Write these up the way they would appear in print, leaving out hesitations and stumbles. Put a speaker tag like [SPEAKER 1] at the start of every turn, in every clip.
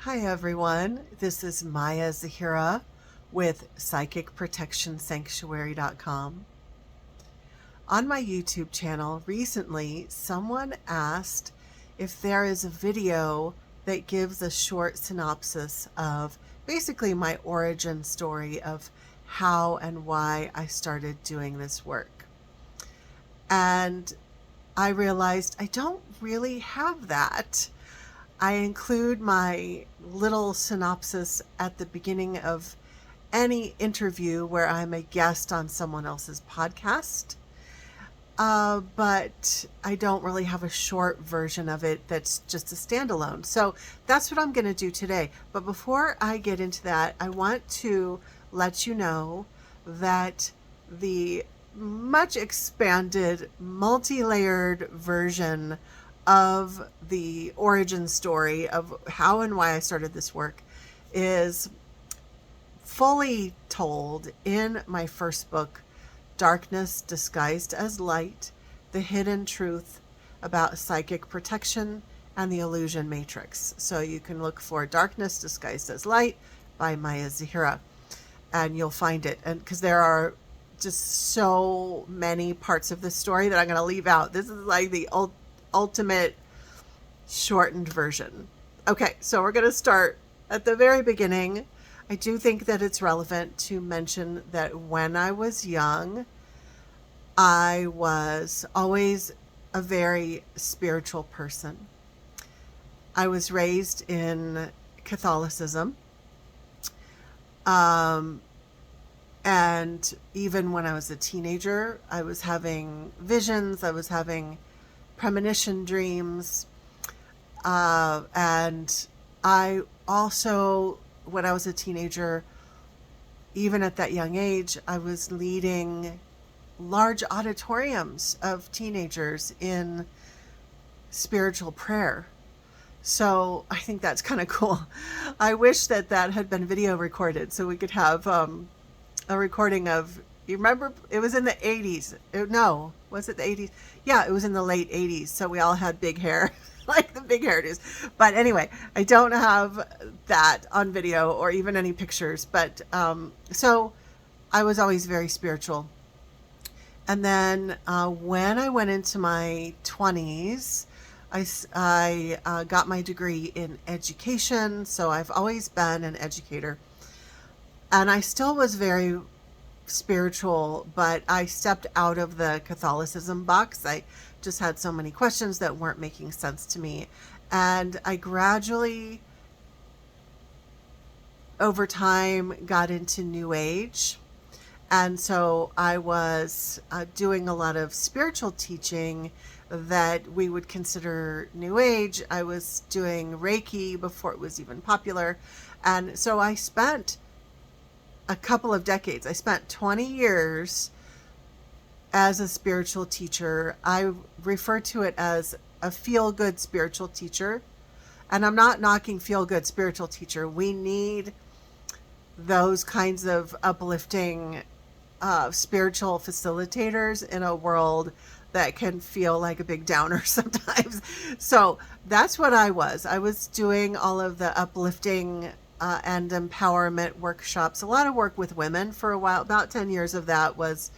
[SPEAKER 1] Hi everyone, this is Maya Zahira with PsychicProtectionSanctuary.com. On my YouTube channel recently, someone asked if there is a video that gives a short synopsis of basically my origin story of how and why I started doing this work. And I realized I don't really have that. I include my little synopsis at the beginning of any interview where I'm a guest on someone else's podcast. But I don't really have a short version of it that's just a standalone. So that's what I'm going to do today. But before I get into that, I want to let you know that the much expanded, multi-layered version of the origin story of how and why I started this work is fully told in my first book, Darkness Disguised as Light, The Hidden Truth About Psychic Protection and the Illusion Matrix. So you can look for Darkness Disguised as Light by Maya Zahira and you'll find it. And because there are just so many parts of the story that I'm going to leave out. This is like the ultimate shortened version. Okay, so we're going to start at the very beginning. I do think that it's relevant to mention that when I was young, I was always a very spiritual person. I was raised in Catholicism. And even when I was a teenager, I was having visions, I was having premonition dreams. And I also, when I was a teenager, even at that young age, I was leading large auditoriums of teenagers in spiritual prayer. So I think that's kind of cool. I wish that that had been video recorded so we could have a recording of, you remember, it was in the 80s. No, was it the 80s? Yeah, it was in the late 80s. So we all had big hair, like the big hairdos. But anyway, I don't have that on video or even any pictures. But so I was always very spiritual. And then when I went into my 20s, I got my degree in education. So I've always been an educator. And I still was very spiritual, but I stepped out of the Catholicism box. I just had so many questions that weren't making sense to me. And I gradually, over time, got into New Age. And so I was doing a lot of spiritual teaching that we would consider New Age. I was doing Reiki before it was even popular. And so I spent a couple of decades. I spent 20 years as a spiritual teacher. I refer to it as a feel-good spiritual teacher. And I'm not knocking feel-good spiritual teacher. We need those kinds of uplifting spiritual facilitators in a world that can feel like a big downer sometimes. So that's what I was. I was doing all of the uplifting and empowerment workshops, a lot of work with women for a while. About 10 years of that was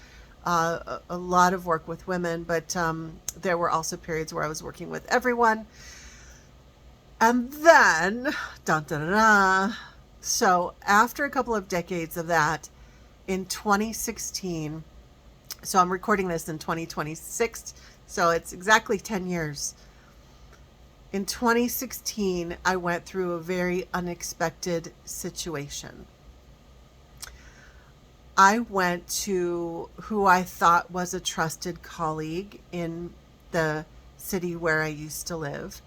[SPEAKER 1] a lot of work with women, but there were also periods where I was working with everyone. And then, dun, dun, dun, dun, so after a couple of decades of that, in 2016, so I'm recording this in 2026, so it's exactly 10 years. In 2016, I went through a very unexpected situation. I went to who I thought was a trusted colleague in the city where I used to live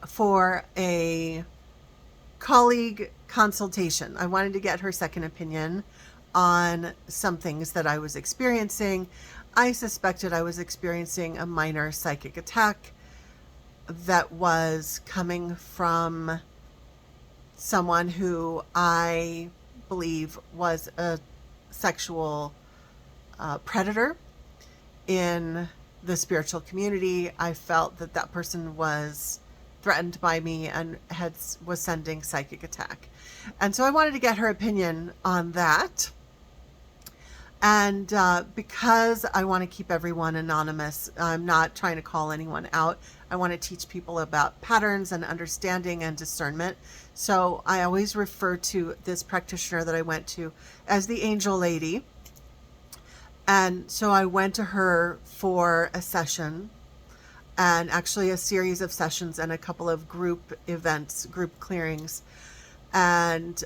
[SPEAKER 1] for a colleague consultation. I wanted to get her second opinion on some things that I was experiencing. I suspected I was experiencing a minor psychic attack that was coming from someone who I believe was a sexual predator in the spiritual community. I felt that that person was threatened by me and was sending psychic attack. And so I wanted to get her opinion on that. And because I want to keep everyone anonymous, I'm not trying to call anyone out. I want to teach people about patterns and understanding and discernment. So I always refer to this practitioner that I went to as the angel lady. And so I went to her for a session, and actually a series of sessions and a couple of group events, group clearings. And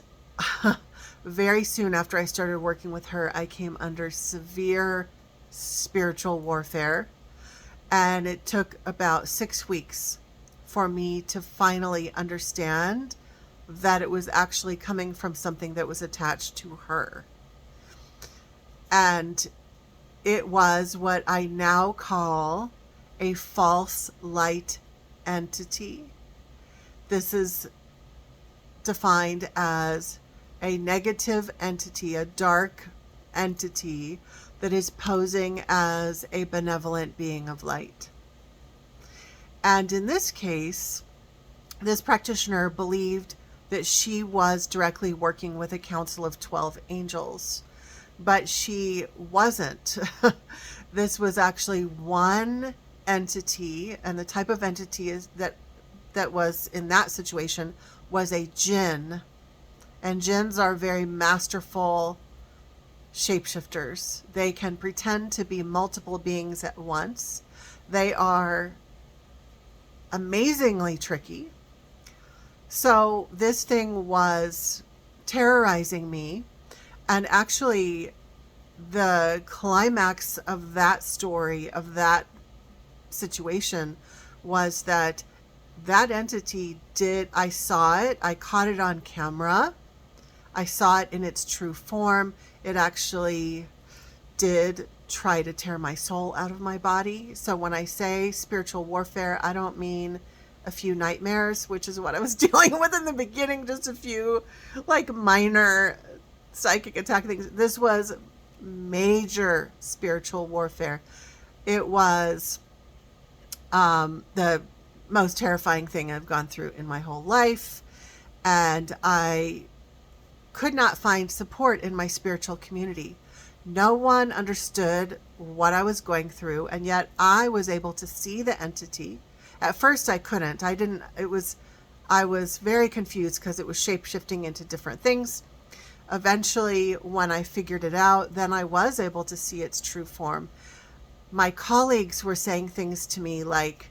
[SPEAKER 1] very soon after I started working with her, I came under severe spiritual warfare. And it took about 6 weeks for me to finally understand that it was actually coming from something that was attached to her. And it was what I now call a false light entity. This is defined as a negative entity, a dark entity that is posing as a benevolent being of light. And in this case, this practitioner believed that she was directly working with a council of 12 angels, but she wasn't. This was actually one entity, and the type of entity is that was in that situation was a jinn. And jinns are very masterful shapeshifters. They can pretend to be multiple beings at once. They are amazingly tricky. So this thing was terrorizing me. And actually, the climax of that story, of that situation, was that entity I saw it, I caught it on camera. I saw it in its true form. It actually did try to tear my soul out of my body. So when I say spiritual warfare, I don't mean a few nightmares, which is what I was dealing with in the beginning, just a few like minor psychic attack things. This was major spiritual warfare. It was the most terrifying thing I've gone through in my whole life. And I could not find support in my spiritual community. No one understood what I was going through, and yet I was able to see the entity. At first I couldn't. I was very confused because it was shape-shifting into different things. Eventually, when I figured it out, then I was able to see its true form. My colleagues were saying things to me like,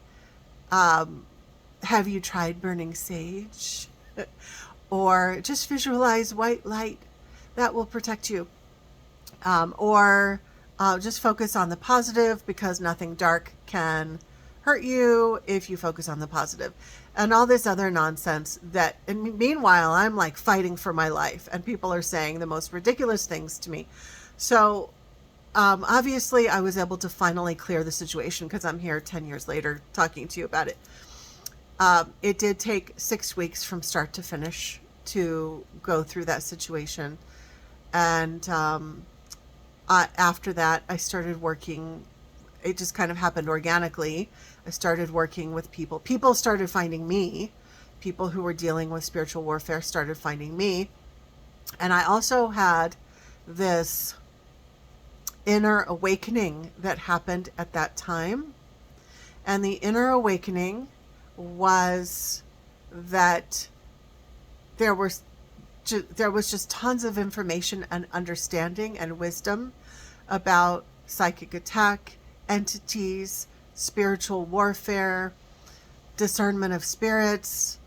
[SPEAKER 1] have you tried burning sage? Or just visualize white light that will protect you. Or just focus on the positive, because nothing dark can hurt you if you focus on the positive. And all this other nonsense and meanwhile, I'm like fighting for my life, and people are saying the most ridiculous things to me. So obviously I was able to finally clear the situation, because I'm here 10 years later talking to you about it. It did take 6 weeks from start to finish to go through that situation. And after that, I started working. It just kind of happened organically. I started working with people. People started finding me. People who were dealing with spiritual warfare started finding me. And I also had this inner awakening that happened at that time. And the inner awakening was that there was just tons of information and understanding and wisdom about psychic attack, entities, spiritual warfare, discernment of spirits,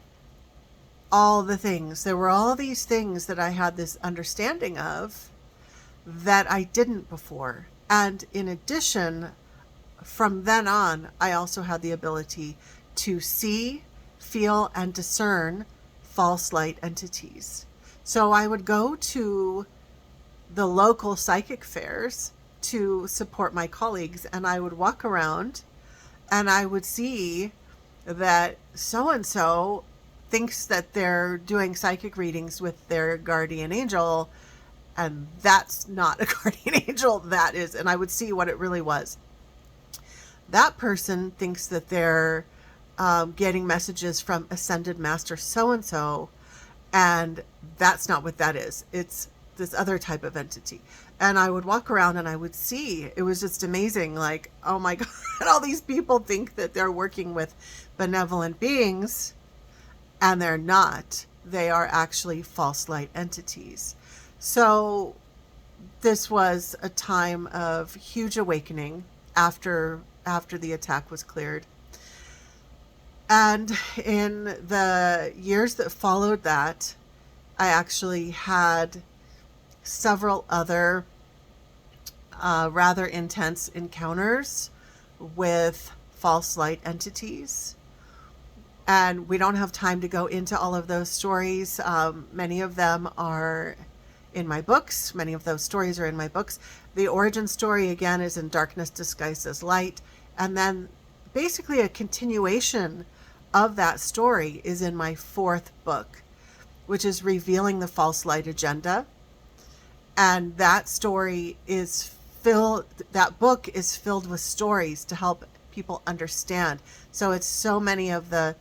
[SPEAKER 1] all the things. There were all these things that I had this understanding of that I didn't before. And in addition, from then on, I also had the ability to see, feel, and discern false light entities. So I would go to the local psychic fairs to support my colleagues, and I would walk around and I would see that so-and-so thinks that they're doing psychic readings with their guardian angel, and that's not a guardian angel, that is. And I would see what it really was. That person thinks that they're getting messages from Ascended Master so-and-so, and that's not what that is. It's this other type of entity. And I would walk around and I would see, it was just amazing. Like, oh my God, all these people think that they're working with benevolent beings, and they're not. They are actually false light entities. So this was a time of huge awakening after the attack was cleared. And in the years that followed that, I actually had several other rather intense encounters with false light entities. And we don't have time to go into all of those stories. Many of them are in my books. Many of those stories are in my books. The origin story, again, is in Darkness Disguised as Light. And then basically a continuation of that story is in my 4th book, which is Revealing the False Light Agenda. And that story is that book is filled with stories to help people understand. So it's so many of the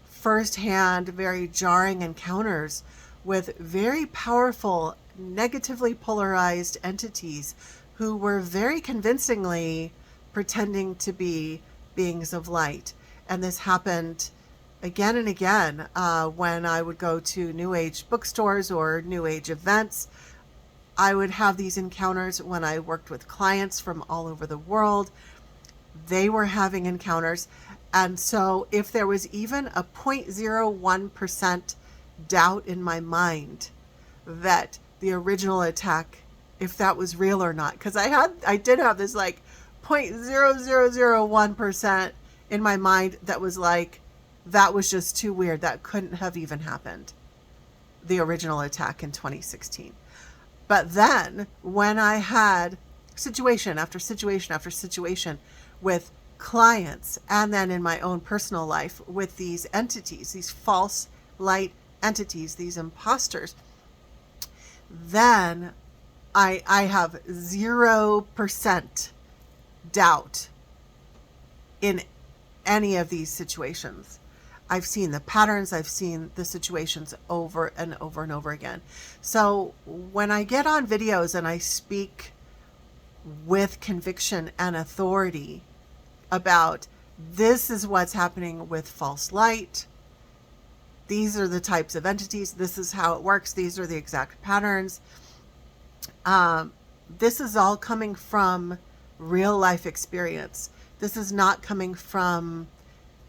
[SPEAKER 1] firsthand, very jarring encounters with very powerful, negatively polarized entities who were very convincingly pretending to be beings of light. And this happened again and again when I would go to New Age bookstores or New Age events. I would have these encounters when I worked with clients from all over the world. They were having encounters. And so if there was even a 0.01% doubt in my mind that the original attack, if that was real or not, because I did have this like 0.0001% in my mind that was like, that was just too weird. That couldn't have even happened. The original attack in 2016. But then when I had situation after situation after situation with clients, and then in my own personal life with these entities, these false light entities, these imposters, then I have 0% doubt in any of these situations. I've seen the patterns, I've seen the situations over and over and over again. So when I get on videos and I speak with conviction and authority about this is what's happening with false light, these are the types of entities, this is how it works, these are the exact patterns, this is all coming from real life experience. This is not coming from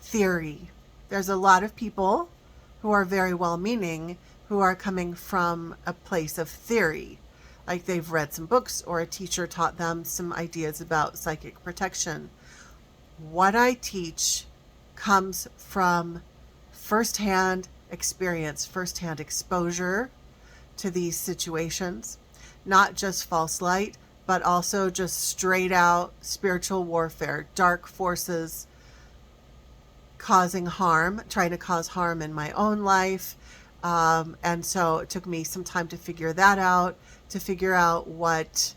[SPEAKER 1] theory. There's a lot of people who are very well-meaning who are coming from a place of theory, like they've read some books or a teacher taught them some ideas about psychic protection. What I teach comes from firsthand experience, firsthand exposure to these situations, not just false light, but also just straight out spiritual warfare, dark forces causing harm, trying to cause harm in my own life. And so it took me some time to figure that out, to figure out what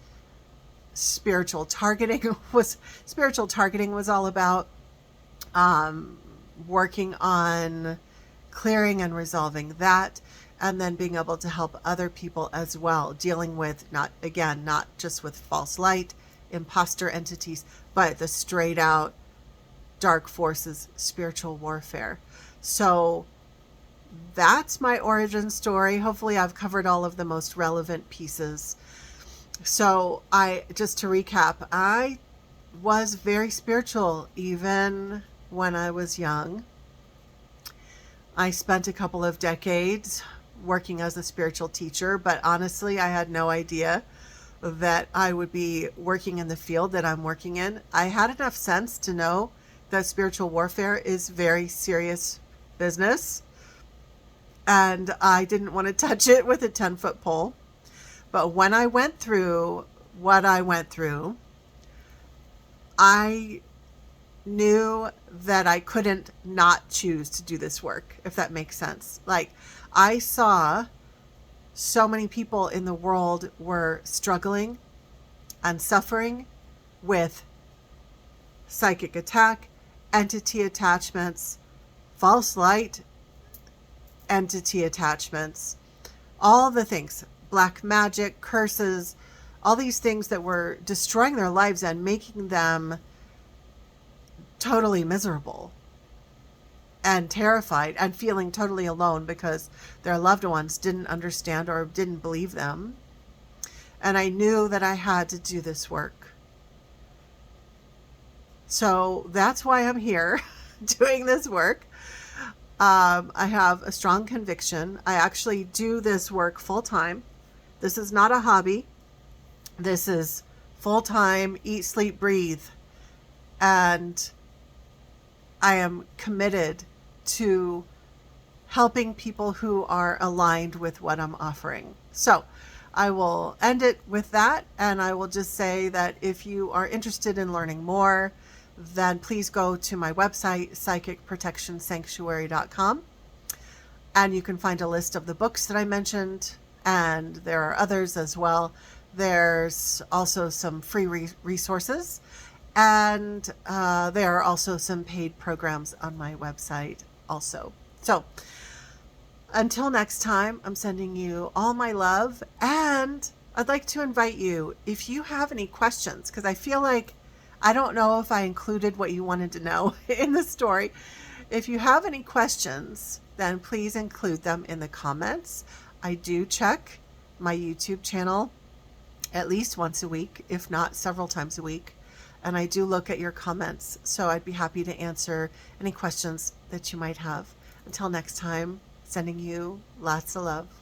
[SPEAKER 1] spiritual targeting was all about, working on clearing and resolving that, and then being able to help other people as well, dealing with not just with false light, imposter entities, but the straight out dark forces, spiritual warfare. So that's my origin story. Hopefully I've covered all of the most relevant pieces. So just to recap, I was very spiritual even when I was young. I spent a couple of decades working as a spiritual teacher, but honestly, I had no idea that I would be working in the field that I'm working in. I had enough sense to know that spiritual warfare is very serious business, and I didn't want to touch it with a 10-foot pole. But when I went through what I went through, I knew that I couldn't not choose to do this work, if that makes sense. Like, I saw so many people in the world were struggling and suffering with psychic attack, entity attachments, false light entity attachments, all the things, black magic, curses, all these things that were destroying their lives and making them totally miserable and terrified and feeling totally alone because their loved ones didn't understand or didn't believe them. And I knew that I had to do this work. So that's why I'm here doing this work. I have a strong conviction. I actually do this work full time. This is not a hobby. This is full time, eat, sleep, breathe. And I am committed to helping people who are aligned with what I'm offering. So I will end it with that. And I will just say that if you are interested in learning more, then please go to my website, psychicprotectionsanctuary.com. And you can find a list of the books that I mentioned. And there are others as well. There's also some free resources. And there are also some paid programs on my website also. So until next time, I'm sending you all my love. And I'd like to invite you, if you have any questions, because I feel like I don't know if I included what you wanted to know in the story. If you have any questions, then please include them in the comments. I do check my YouTube channel at least once a week, if not several times a week. And I do look at your comments, so I'd be happy to answer any questions that you might have. Until next time, sending you lots of love.